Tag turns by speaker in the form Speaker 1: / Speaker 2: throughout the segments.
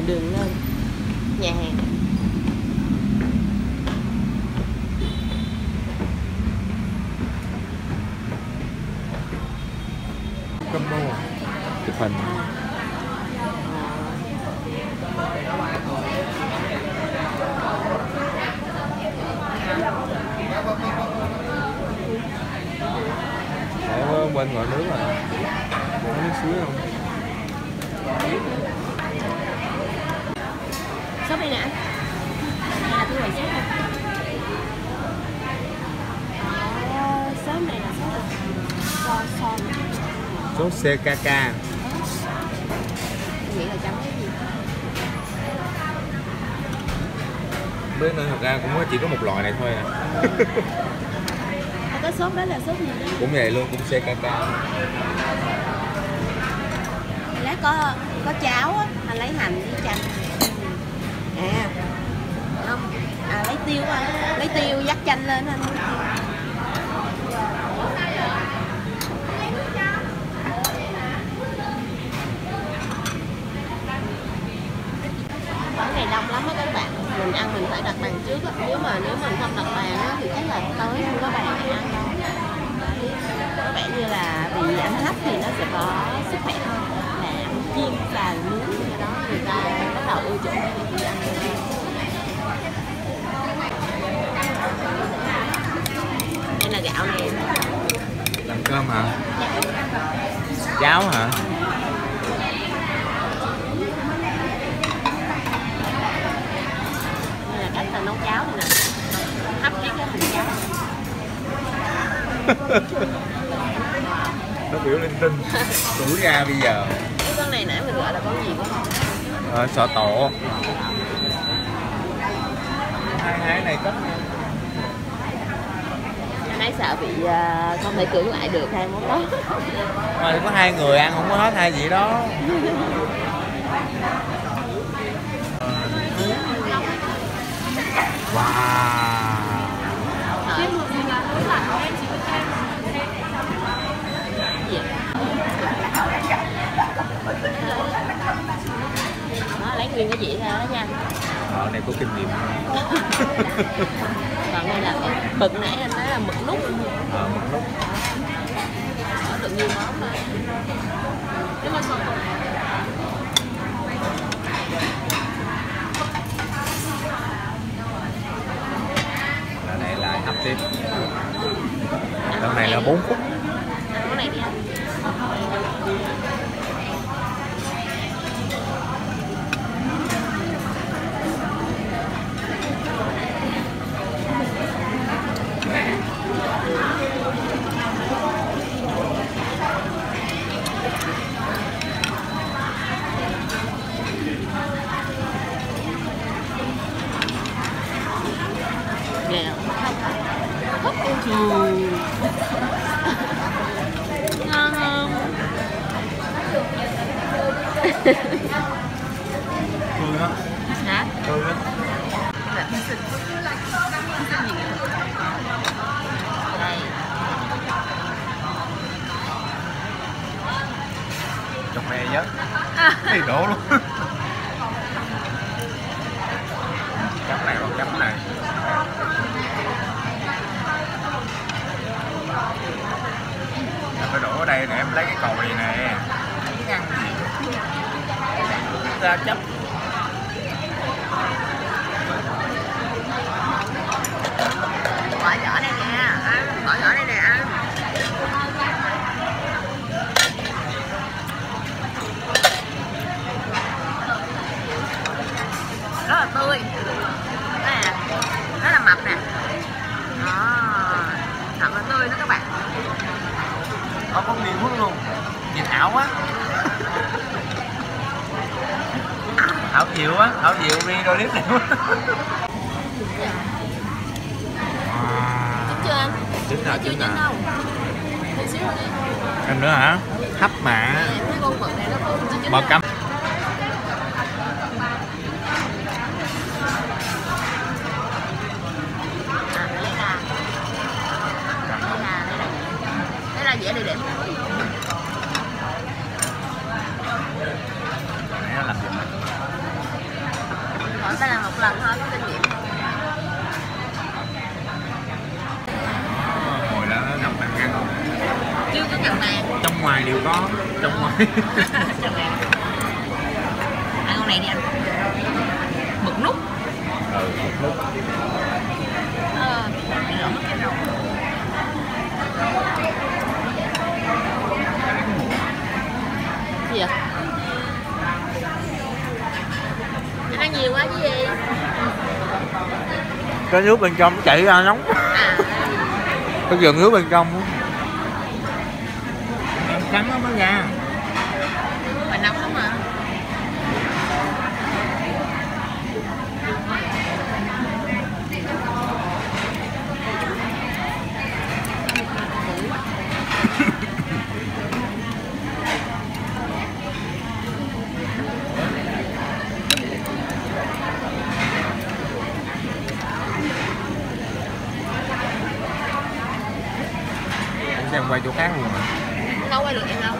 Speaker 1: đường lên nhà hàng.
Speaker 2: Combo chụp hình. Để bên gọi nước rồi. Có nước suối không?
Speaker 1: Sốt đây nè. Đây là cái loại sốt không? Sốt này là sốt
Speaker 2: Sốt CKK.
Speaker 1: Nghĩ là chấm cái gì?
Speaker 2: Bên này thật ra cũng chỉ có một loại này thôi à.
Speaker 1: Cái sốt đó là sốt gì đó?
Speaker 2: Cũng vậy luôn, cũng CKK.
Speaker 1: Lát có cháo á, mà lấy hành với chanh. À, không, lấy tiêu á, lấy tiêu dắt chanh lên anh. Quán này đông lắm á các bạn, mình ăn mình phải đặt bàn trước á. Nếu mình không đặt bàn á thì chắc là tới không có bàn để ăn đâu. Có vẻ như là vì ăn hấp thì nó sẽ có sức khỏe hơn là ăn chiên xào nướng, do đó người ta bắt đầu ưa chuộng cái gì ăn. Đây là gạo này.
Speaker 2: Làm cơm hả? Cháo hả?
Speaker 1: Đây là cách ta nấu cháo này nè. Hấp cái hình cháo.
Speaker 2: Nó biểu linh tinh. Tủi ra bây giờ.
Speaker 1: Cái con này nãy mình gọi là con gì quá?
Speaker 2: Sọ tổ. Hai này cất.
Speaker 1: Nãy sợ bị không thể cưỡng lại được hai món đó.
Speaker 2: Mà có hai người ăn không có hết hai gì đó. Wow.
Speaker 1: Đó, lấy nguyên cái dĩa ra đó nha.
Speaker 2: Này có kinh nghiệm.
Speaker 1: Còn đây là cái mực nãy anh nói là mực nút.
Speaker 2: Mực nút.
Speaker 1: Có được nhiều món thôi.
Speaker 2: Này là hấp tiếp. Lần này là 4 phút.
Speaker 1: Ăn cái này đi anh. Nè, hấp ôi trời. Ngon không?
Speaker 2: Tươi á.
Speaker 1: Hả?
Speaker 2: Tươi á.
Speaker 1: Đây.
Speaker 2: Chọc mè nhớ. Thì đổ luôn. Chấm này còn chấm này. Em phải đổ ở đây để em lấy cái còi nè. Ăn gì? Ra chấp.
Speaker 1: Bỏ vỏ đây nè, ăn. Bỏ vỏ đây nè, ăn. Rất là tươi. Rất là mập nè. Đó. Thật là tươi đó các bạn.
Speaker 2: Không có miếng hút luôn. Nhìn ảo quá. Ảo chịu á, ảo chịu video clip này quá.
Speaker 1: Chín chưa anh?
Speaker 2: Chín rồi,
Speaker 1: chưa
Speaker 2: chín
Speaker 1: chín
Speaker 2: rồi.
Speaker 1: đâu. Một xíu nữa đi.
Speaker 2: Em nữa hả? Hấp mà.
Speaker 1: Em thấy con mực này nó cũng chưa chín
Speaker 2: Bò
Speaker 1: đâu.
Speaker 2: cắm.
Speaker 1: Lấy ra. Lấy ra dễ để
Speaker 2: Nãy nó làm gì?
Speaker 1: ta làm một lần thôi, có kinh nghiệm thôi.
Speaker 2: Hồi đó gặp bạn ăn không?
Speaker 1: Chưa có gặp bạn.
Speaker 2: Trong ngoài đều có, trong ngoài.
Speaker 1: Ăn con này đi anh. Mực nút.
Speaker 2: Mực nút.
Speaker 1: Lộn mất cái rau. Gì vậy? Anh ăn nhiều quá chứ gì?
Speaker 2: Cái nước bên trong chảy ra nóng. Cái dần nước bên trong trắng nó mới ra.
Speaker 1: Mà nóng lắm mà.
Speaker 2: Em quay chỗ khác luôn mà.
Speaker 1: Đâu quay được em đâu.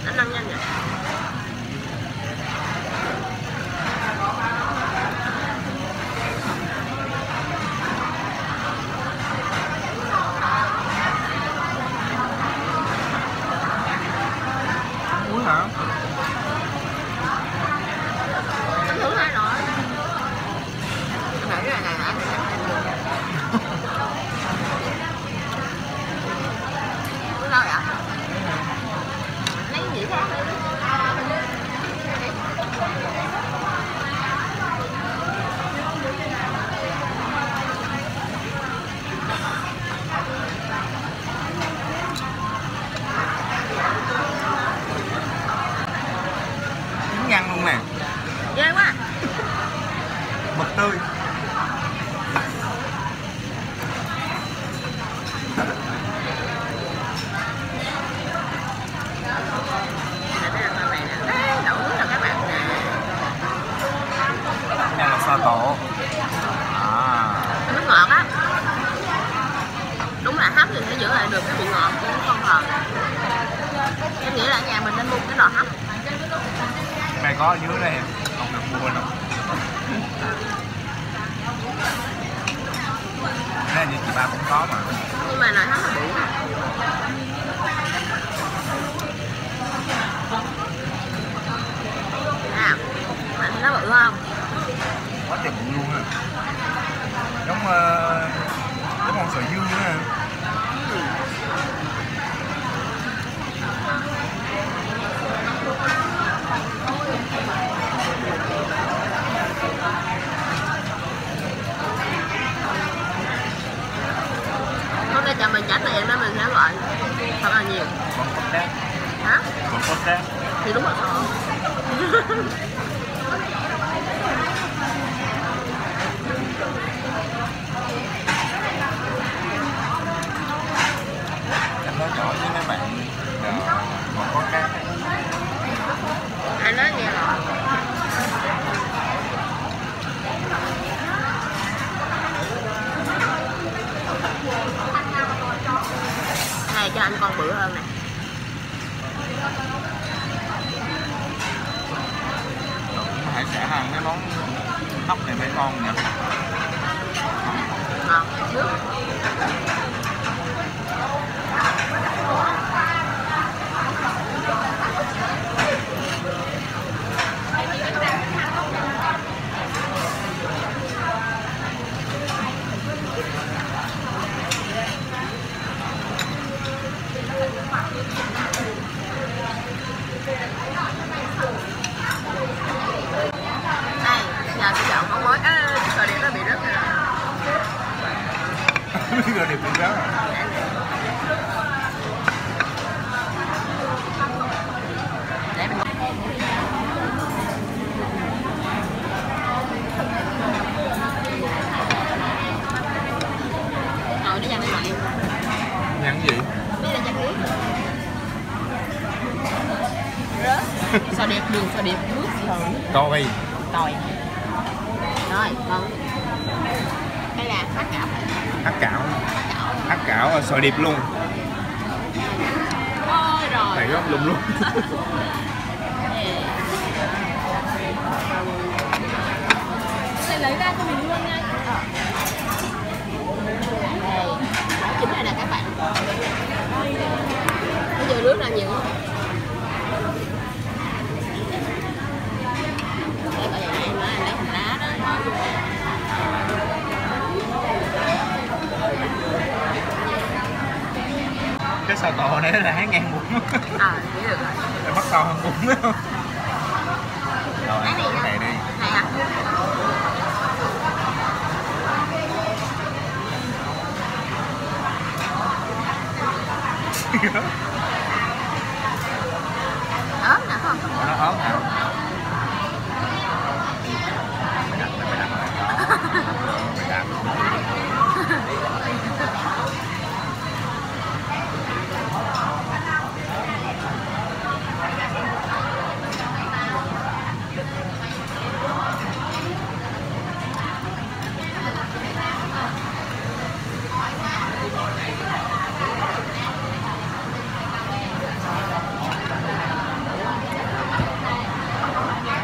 Speaker 1: Anh ăn nhanh vậy.
Speaker 2: Muối hả?
Speaker 1: Thử hai rồi. Nãy là nãy. Đâu vậy? Lấy gì khác đi.
Speaker 2: Trứng nhăn luôn nè.
Speaker 1: Ghê quá.
Speaker 2: Mực tươi.
Speaker 1: Đậu nước là các bạn nè.
Speaker 2: Đây là sò tổ.
Speaker 1: Nước ngọt á. Đúng là hấp thì sẽ giữ lại được cái vị ngọt của con thòn. Em nghĩ là ở nhà mình nên mua cái lò hấp.
Speaker 2: Này có ở dưới đây em, không được mua đâu. Cái này chị ba cũng có mà.
Speaker 1: Nhưng mà nồi hấp là bự. À, anh nó bự không?
Speaker 2: Quá trời bự luôn á. Giống con sò dương nữa.
Speaker 1: Hôm nay chồng mình trả tiền đó mình sẽ gọi thật là nhiều.
Speaker 2: Còn có tép.
Speaker 1: Hả?
Speaker 2: Còn có tép.
Speaker 1: Thì đúng rồi.
Speaker 2: Em nói rõ với mấy bạn còn có cái.
Speaker 1: Anh nói nghe rồi. Này cho anh con bự hơn nè.
Speaker 2: Hải sản ăn cái món hấp này mấy con nhỉ?
Speaker 1: Ngon, nước. Đây, giờ tôi chọn món mới. Rồi điểm nó bị rớt rồi.
Speaker 2: Rồi đẹp cũng rớt rồi.
Speaker 1: Để mình ngồi để dành đi lại.
Speaker 2: Nhắn gì?
Speaker 1: Biết là dành nước. Sò đẹp đường, sò đẹp nước sò nước.
Speaker 2: Coi.
Speaker 1: Tồi. Rồi, con. Đây là hắc cảo.
Speaker 2: Hắc cảo. Hắc cảo sò điệp luôn. góc lum luôn.
Speaker 1: Thầy lấy ra cho mình luôn nha. Đây, chính này nè các bạn. Bây giờ nước là nhiều không? Đây gọi là em nói lấy hành lá đó.
Speaker 2: Cái sao to này là 2.000 muỗng.
Speaker 1: Nghĩ được rồi.
Speaker 2: Em bắt to hơn muỗng đó. Rồi,
Speaker 1: Cái này
Speaker 2: cái này đi.
Speaker 1: Này à? Ớt nè không?
Speaker 2: Nó ớt hả? Mày đặt rồi. Mày đặt.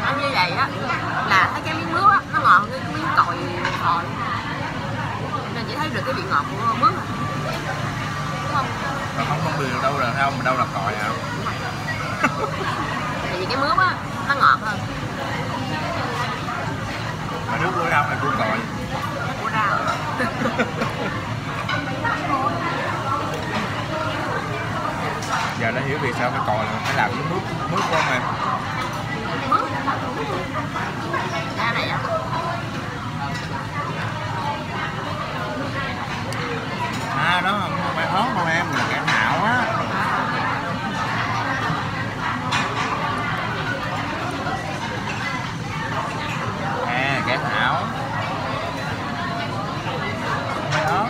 Speaker 1: Ăn như vậy á là thấy cái miếng nước á nó ngọt hơn cái miếng còi thỏi, nên chỉ thấy được cái vị ngọt của mướp à. Đúng không?
Speaker 2: Mà không phân biệt được đâu là không, đâu là còi hả?
Speaker 1: Tại vì cái mướp á nó ngọt hơn.
Speaker 2: Mà nước của đâu là của còi.
Speaker 1: Của rau.
Speaker 2: Giờ đã hiểu vì sao cái còi là phải làm cái mướp của ông em.
Speaker 1: Mướp ra này á.
Speaker 2: Đó không phải ớt đâu em, là kẻ thảo á. Kẻ thảo. Không phải ớt.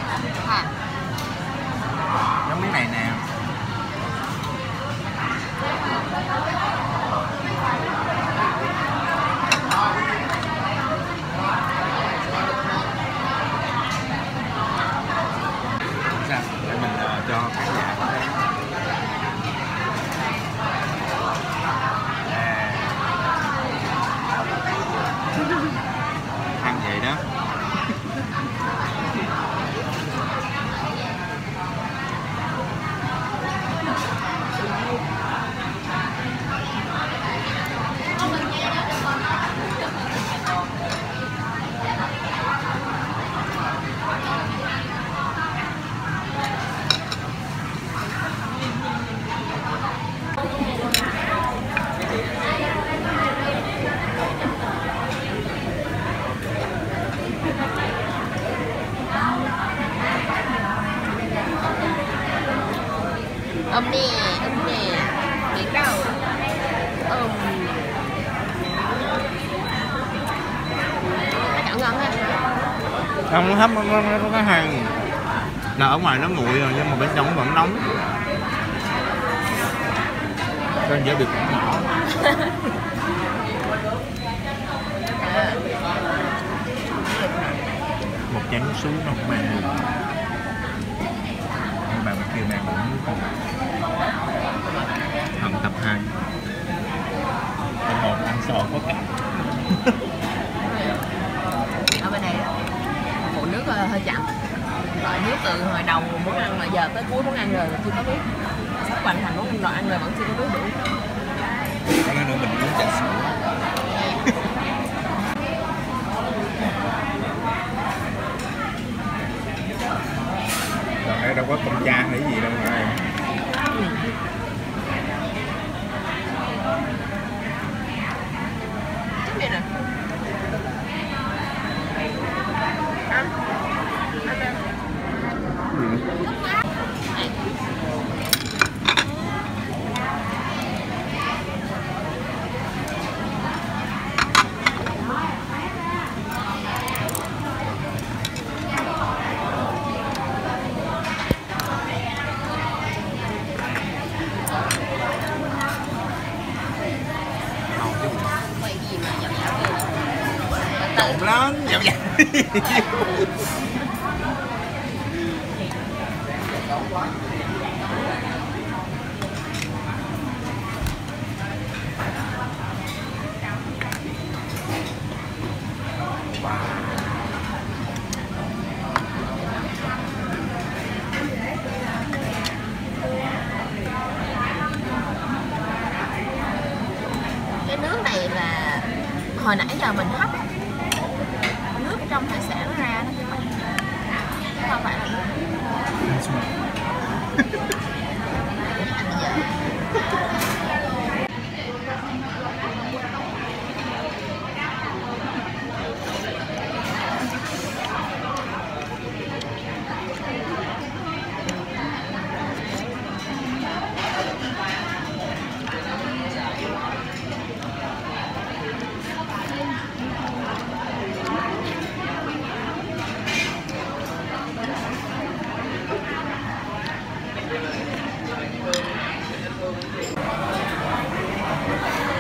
Speaker 2: Giống miếng này nè. Để mình cho khán giả có thấy. Ăn vậy đó.
Speaker 1: Ôm nè, biết đâu. Nó chọn ngon ha.
Speaker 2: Không hấp nó hàng là ở ngoài nó nguội rồi nhưng mà bên trong nó vẫn nóng. Cho nên dễ bị cỏng nhỏ. Một chén nước suối nó không mang được. Bạn bên kia mang cũng không. Hầm tập 2. Tập 1 ăn sò có cắt.
Speaker 1: Ở bên này phụ nước hơi chậm. Gọi nước từ hồi đầu muốn ăn mà giờ tới cuối muốn ăn rồi chưa có nước. Sắp hoàn thành muốn ăn rồi ăn rồi vẫn chưa có nước đủ.
Speaker 2: Cái nữa mình uống trà sữa. Còn đây đâu có công cha hay gì đâu mà em.
Speaker 1: Đây nè. Ăn.
Speaker 2: Trộn lắm, dạo dạo.
Speaker 1: hồi nãy giờ mình hấp nước trong hải sản nó ra đó các bạn, chứ không phải là nước.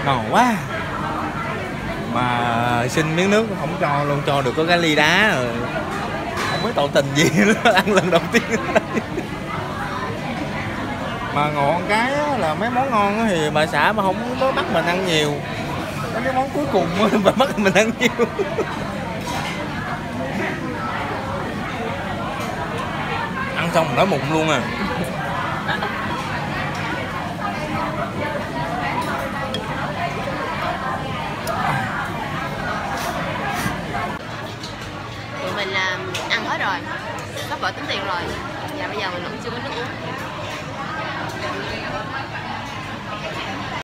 Speaker 3: Ngon quá. Mà xin miếng nước không cho luôn, cho được có cái ly đá rồi. Không biết tỏ tình gì nữa, ăn lần đầu tiên ở đây. Mà ngọn cái là mấy món ngon thì bà xã mà không có bắt mình ăn nhiều. Cái món cuối cùng bà bắt mình ăn nhiều. Ăn xong mình đói bụng luôn à.